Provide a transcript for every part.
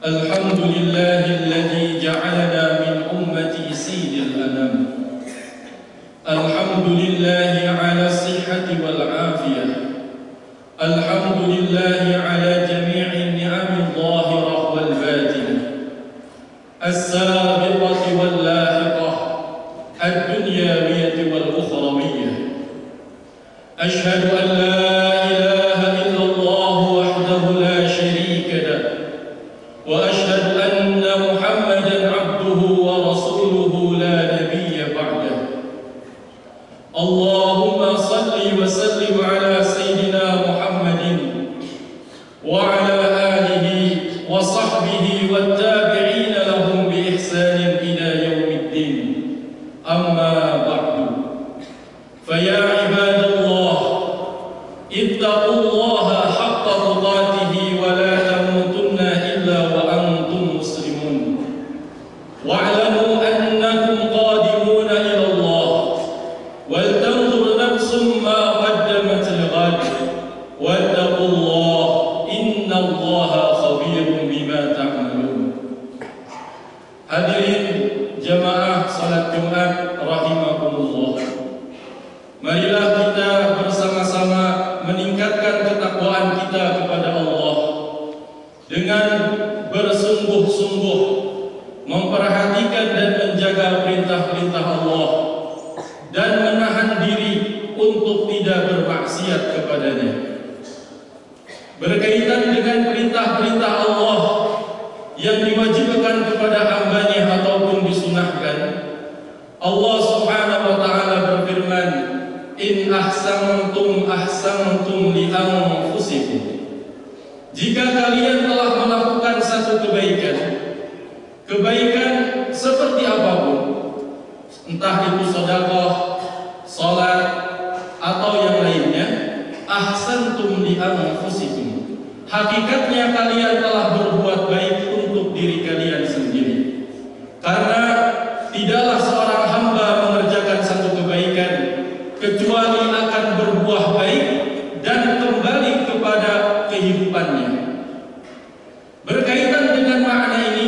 الحمد لله الذي جعلنا من أمة سيد الأنام. الحمد لله على الصحة والعافية. الحمد لله على جميع النعم الظاهرة والباطنة، السابقة واللاحقة، الدنيوية والأخروية. أشهد أن لا إله إلا الله وحده لا شريك له، وأشهد أن محمدا عبده ورسوله لا نبي بعده. اللهم صل وسلم على سيدنا محمد وعلى آله وصحبه والتابعين لهم بإحسان إلى يوم الدين. أما بعد، فيا عباد الله، اتقوا الله حق تقاته ولا تموتن إلا وأنتم مسلمون، واعلموا أنكم قادمون إلى الله، ولتنظر نفس ما قدمت لغد، واتقوا الله إن الله خبير بما تعملون. Hadirin jamaah salat Jumat rahimakumullah, marilah kita bersama-sama meningkatkan ketakwaan kita kepada Allah dengan bersungguh-sungguh memperhatikan dan menjaga perintah-perintah Allah dan menahan diri untuk tidak bermaksiat kepadanya. Berkaitan dengan perintah-perintah Allah yang diwajibkan kepada hambanya ataupun disunahkan, Allah Subhanahu wa ta'ala berfirman, in ahsantum ahsantum li anfusikum. Jika kalian telah melakukan satu kebaikan seperti apapun, entah itu sedekah, salat atau yang lainnya, ahsantum li anfusikum, hakikatnya kalian telah berbuat baik untuk diri kalian sendiri. Karena tidaklah seorang hamba mengerjakan satu kebaikan kecuali akan berbuah baik dan kembali kepada kehidupannya. Berkaitan dengan makna ini,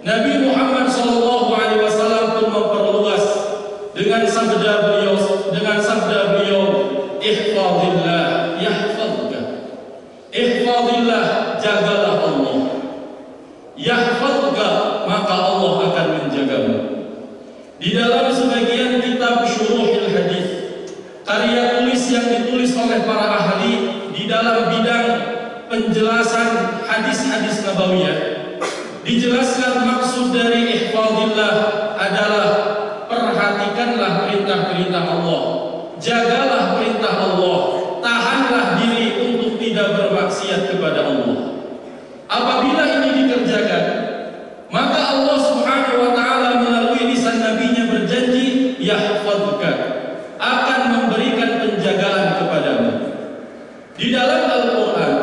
Nabi Muhammad SAW pun memperluas dengan sabda beliau, ihfazillah yahfazka. Ihfazillah, jagalah Allah. Yahfazka, maka Allah akan menjagamu. Di dalam sebagian kitab Syuruhil Hadis, karya tulis yang ditulis oleh para ahli di dalam bidang penjelasan hadis-hadis nabawiyah, dijelaskan maksud dari ihfazillah adalah perhatikanlah perintah-perintah Allah, jagalah perintah Allah, tahanlah diri untuk tidak bermaksiat kepada Allah. Apabila ini dikerjakan, maka Allah Subhanahu wa ta'ala melalui lisan nabinya berjanji, yahfazka, akan memberikan penjagaan kepadamu. Di dalam Al-Quran,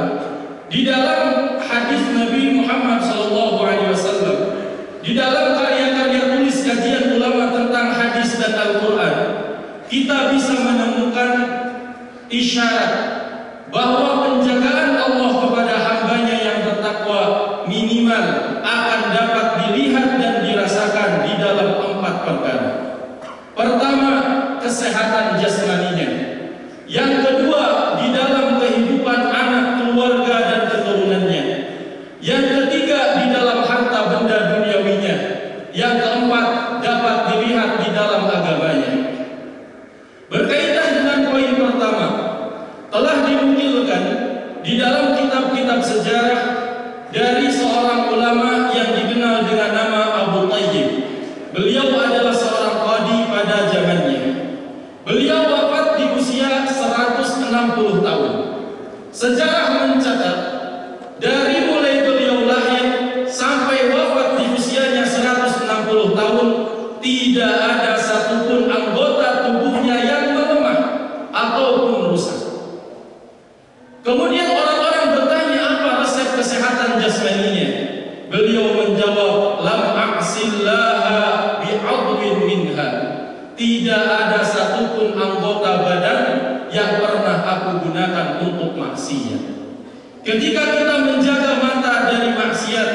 di dalam hadis Nabi Muhammad SAW, di dalam karya-karya tulis kajian ulama tentang hadis dan Al-Quran, kita bisa menemukan isyarat bahwa penjagaan Allah kepada hambanya yang bertakwa minimal akan dapat dilihat dan dirasakan di dalam 4 perkara. Pertama, kesehatan jasmaninya. Yang kedua, di dalam kehidupan anak, keluarga dan keturunannya. Yang ketiga, di dalam harta benda duniawinya. Yang keempat, dapat dilihat di dalam agamanya. Berkaitan dengan poin pertama, telah dinukilkan di dalam kitab-kitab sejarah dari seorang ulama yang dikenal dengan nama Abu Tayyib. Beliau adalah seorang qadi pada zamannya. Beliau wafat di usia 160 tahun. Sejarah mencatat dari mulai beliau lahir sampai wafat di usianya 160 tahun, tidak ada satupun anggota tubuhnya yang melemah ataupun rusak. Kemudian orang-orang bertanya, apa resep kesehatan jasmaninya? Beliau menjawab, lam a'sillaha bi'adwin minha. Tidak ada satupun anggota badan yang pernah aku gunakan untuk maksiat. Ketika kita menjaga mata dari maksiat,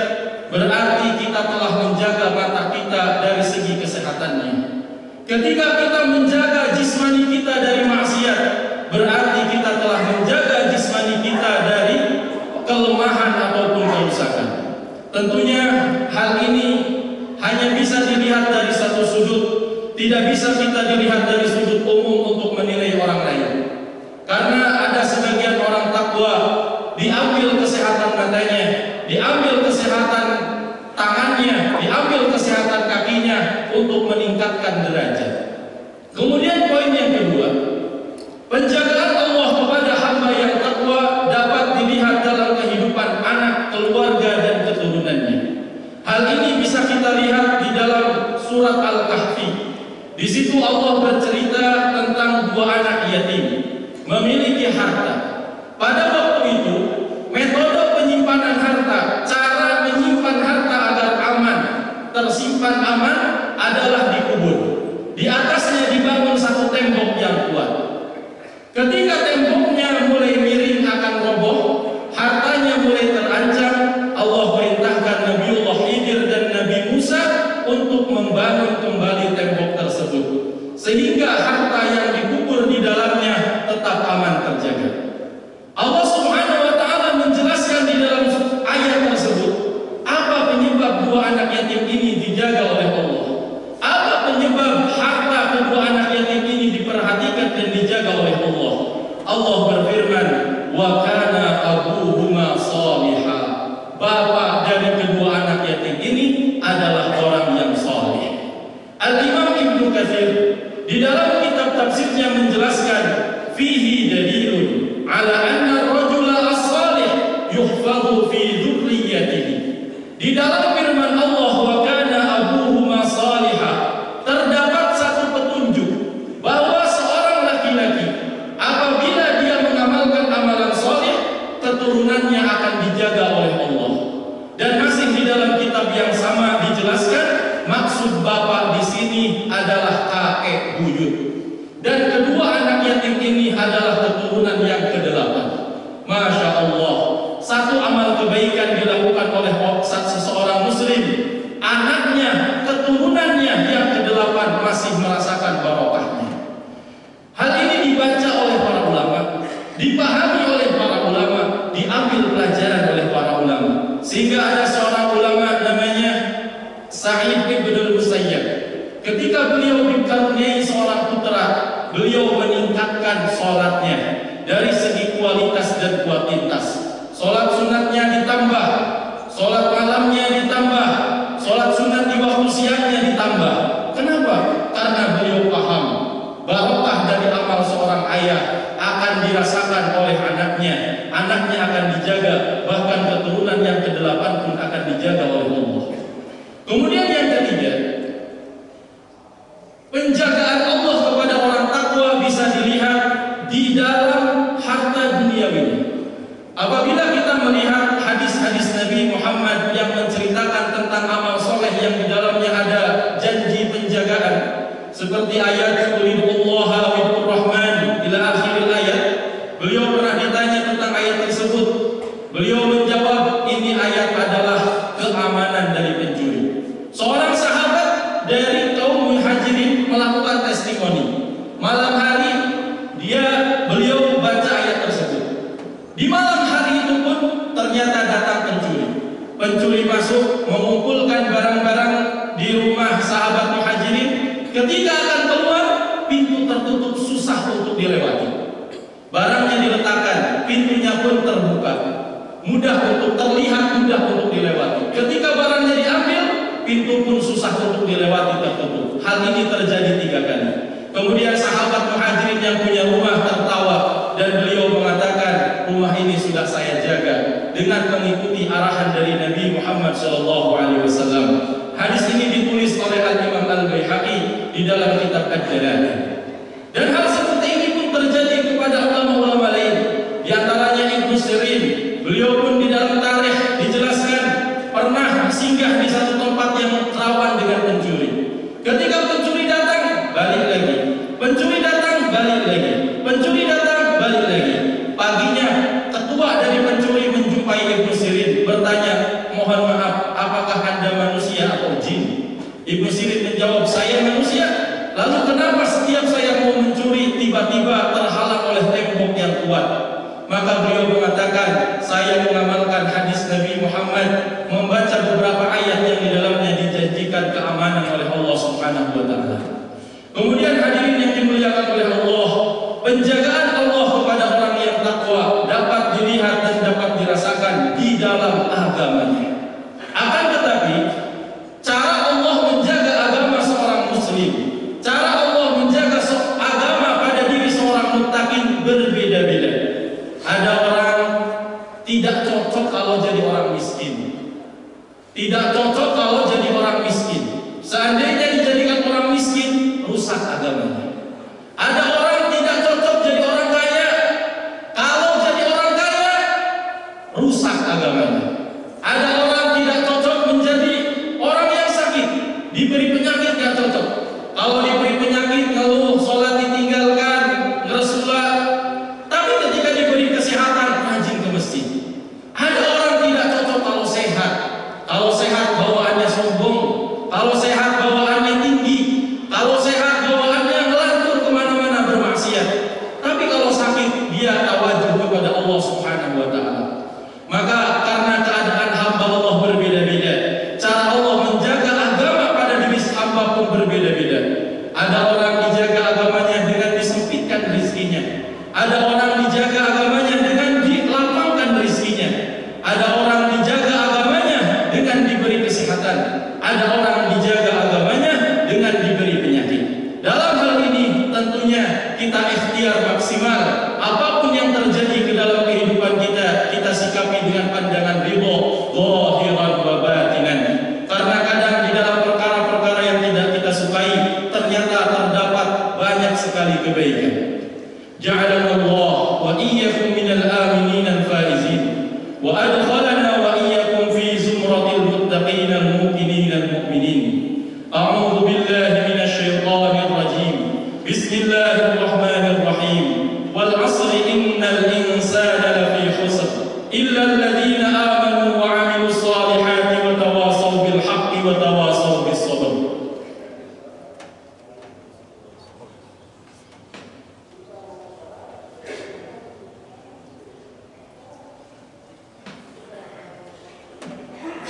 Ketika kita menjaga jismani kita dari maksiat, berarti kita telah menjaga jismani kita dari kelemahan ataupun kerusakan. Tentunya hal ini hanya bisa dilihat dari satu sudut, tidak bisa kita dilihat dari sudut umum untuk menilai orang lain. Karena ada sebagian orang takwa diambil kesehatan matanya, diambil kesehatan tangannya, diambil kesehatan kakinya untuk meningkatkan derajat. Kemudian poin yang kedua, penjagaan Allah kepada hamba yang takwa dapat dilihat dalam kehidupan anak, keluarga dan keturunannya. Hal ini bisa kita lihat di dalam surat Al-Kahfi. Di situ Allah bercerita tentang dua anak yatim memiliki harta. Pada waktu itu, metode penyimpanan harta, cara menyimpan harta agar aman, tersimpan aman adalah dikubur. Di atasnya dibangun satu tembok yang kuat. Ketika temboknya mulai miring akan roboh, hartanya mulai terancam, Allah perintahkan Nabiullah Khidir dan Nabi Musa untuk membangun kembali tembok tersebut, sehingga harta yang dikubur di dalamnya tetap aman terjaga. Allah Subhanahu wa Ta'ala menjelaskan di dalam ayat tersebut apa penyebab dua anak yatim ini dijaga oleh Allah, apa penyebab harta kedua anak yatim ini diperhatikan dan dijaga oleh Allah. Allah berfirman, wa kana abuhuma salihah. Bapak dari kedua anak yatim ini adalah orang yang saleh. Al-Imam Ibnu Katsir di dalam kitab tafsirnya menjelaskan, fihi dalilun ala anna ar-rajula as-salih yuhfadhu fi dzurriyyatihi. Di dalam firman Allah, wa kana abuhuma salihah, terdapat satu petunjuk bahwa seorang laki-laki apabila dia mengamalkan amalan saleh, keturunannya akan dijaga oleh Allah. Dan masih di dalam kitab yang sama dijelaskan, maksud bapak di sini adalah kakek buyut. Dan kedua anak yatim ini adalah keturunan yang ke-8. Masya Allah, satu amal kebaikan dilakukan oleh seseorang muslim, anaknya, keturunannya yang ke-8 masih merasakan barokahnya. Hal ini dibaca oleh para ulama, dipahami oleh para ulama, diambil pelajaran oleh para ulama. Sehingga ada seorang ulama namanya Sa'id bin Musayyab. Ketika beliau dikaruniai seorang putra, beliau meningkatkan sholatnya dari segi kualitas dan kuantitas. Sholat sunatnya ditambah, sholat malamnya ditambah, sholat sunat di waktu siangnya ditambah. Kenapa? Karena beliau paham barokah dari amal seorang ayah akan dirasakan oleh anaknya. Anaknya akan dijaga, bahkan keturunan yang ke-8 pun akan dijaga oleh Allah. Kemudian yang ketiga, penjagaan Allah kepada orang takwa bisa dilihat di dalam harta duniawi. Apabila kita melihat hadis-hadis Nabi Muhammad yang menceritakan tentang amal soleh yang di dalamnya ada janji penjagaan, seperti ayat Qulillaha wa Rahman ila akhir ayat. Beliau pernah ditanya tentang ayat tersebut. Beliau menjawab, ini ayat adalah keamanan dari pencuri. Seorang sahabat dari kaum Muhajirin melakukan testimoni. Malam hari beliau baca ayat tersebut. Di malam hari itu pun ternyata datang pencuri. Pencuri masuk mengumpulkan barang-barang di rumah sahabat Muhajirin. Ketika akan keluar, pintu tertutup, susah untuk dilewati. Barangnya diletakkan, pintunya pun terbuka, mudah untuk terlihat, mudah untuk dilewati. Ketika barangnya diambil, pintu pun susah untuk dilewati, tertutup. Hal ini terjadi 3 kali. Kemudian sahabat Muhajirin yang punya rumah tertawa dan beliau mengatakan, rumah ini sudah saya jaga dengan mengikuti arahan dari Nabi Muhammad SAW. Hadis ini ditulis oleh Al-Imam Al-Baihaqi di dalam kitab Ad-Dalalah. Dan hal seperti ini pun terjadi kepada ulama-ulama lain. Di antaranya Ibnu Sirin. Beliau pun di dalam tarikh dijelaskan pernah singgah di satu tempat yang rawan dengan pencuri. Ketika pencuri datang, balik lagi. Pencuri datang, balik lagi. Pencuri datang, balik lagi. Paginya, ketua dari pencuri menjumpai Ibnu Sirin, bertanya, mohon maaf, apakah Anda manusia atau jin? Ibnu Sirin menjawab, saya manusia. Lalu kenapa setiap saya mau mencuri tiba-tiba terhalang oleh tembok yang kuat? Maka beliau mengatakan, saya mengamalkan hadis Nabi Muhammad, membaca beberapa ayat yang di dalamnya dijanjikan keamanan oleh Allah Subhanahu wa taala. Kemudian hadirin yang dimuliakan oleh Allah, penjagaan Allah kepada orang yang takwa dapat dilihat dan dapat dirasakan di dalam agamanya. Akan tetapi, cara Allah menjaga agama seorang muslim, cara Allah menjaga agama pada diri seorang muttaqin berbeda-beda. Ada orang tidak cocok kalau jadi orang miskin. Tidak cocok kalau jadi orang miskin. Seandainya dijadikan orang miskin, rusak agamanya. Ada orang tidak cocok jadi orang kaya. Kalau jadi orang kaya, rusak agamanya. Ada orang tidak cocok menjadi orang yang sakit. Diberi penyakit gak cocok. Kalau diberi penyakit, ngeluh, sholat ditinggalkan, ngeresulah. Tapi ketika diberi kesehatan, rajin ke masjid. Ada orang tidak cocok kalau sehat. Kalau sehat bawaannya sombong. Kalau sehat bawaannya tinggi. Kalau sehat bawaannya ngelantur kemana-mana bermaksiat. Tapi kalau sakit, dia tawadhu kepada Allah Subhanahu wa ta'ala. Maka karena keadaan hamba Allah berbeda-beda, cara Allah menjaga agama pada diri hamba pun berbeda-beda. Ada orang dijaga agamanya dengan disempitkan rezekinya. Ada orang dijaga agamanya dengan dilapangkan rezekinya. Ada orang dijaga agamanya dengan diberi kesehatan. Ada orang dijaga agamanya dengan diberi penyakit. Dalam hal ini tentunya kita ikhtiar maksimal. Apapun yang terjadi ke dalam kehidupan kita, kita sikapi dengan pandangan ridho, zahiran wa batinan. Karena kadang di dalam perkara-perkara yang tidak kita sukai, ternyata terdapat banyak sekali kebaikan. Ja'alana Allah wa iyyakum minal aminin al-faizin wa adkhalana wa iyyakum fi zumratil muttaqin al-mu'minin al-mu'minin. A'udzu billahi minasy syaithanir rajim. Bismillahirrahmanirrahim. Wal 'asri innal insana lafi khusr illa alladhina amanu wa 'amilus solihati wa tawasaw bil haqqi wa tawasaw bis sabr.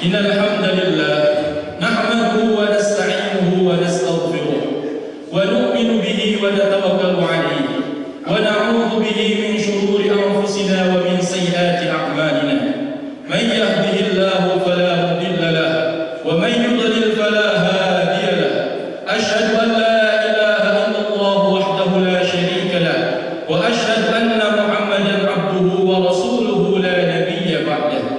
Innal hamdalillah nahmaduhu wa nasta'inuhu wa nastaghfiruh wa nu'minu bihi wa natawakkalu 'alayhi wa na'udzu bihi min shururi anfusina wa min sayyiati a'malina. Man yahdihillahu fala mudilla lahu wa man yudlil fala hadiya lahu. Ashhadu an la ilaha illallah wahdahu la sharika lahu wa ashhadu anna Muhammadan 'abduhu wa rasuluhu la nabiyya ba'dahu.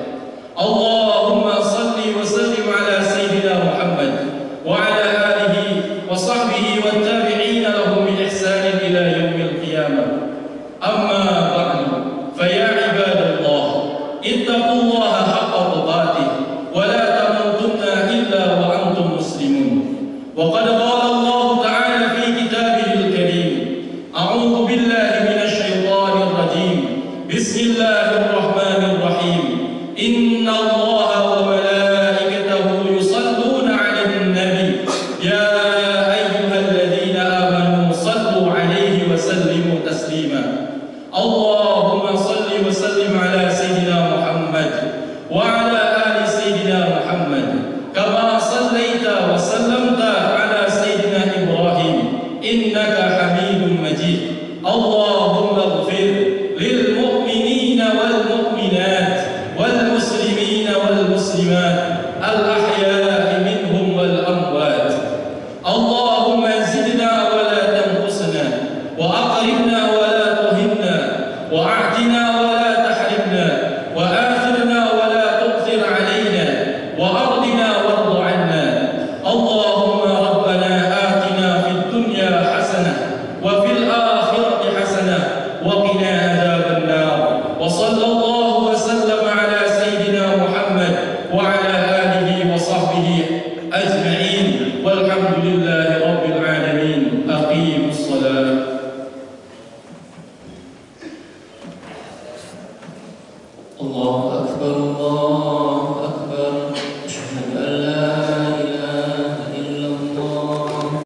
Allahumma salli wa sallim ala sayyidina Muhammad wa ala alihi wa sahbihi wa tabi'ina lahum bi ihsanin ila yaumil qiyamah. Amma ba'du, fa ya ibadallah, ittaqullaha haqqa tuqatih wa la tamutunna illa wa antum muslimun. Wa qad qala Allah ta'ala fi kitabihil karim, a'udzu billahi minasy syaithanir rajim. Bismillahirrahmanirrahim. Inna Allaha wa malaikatahu yusalluna 'alan nabi ya ayyuhalladzina amanu sallu 'alaihi wa sallimu taslima. Allahumma salli wa sallim ala sayyidina Muhammad wa ala ali sayyidina Muhammad kama sallaita wa sallamta ala sayyidina Ibrahim innaka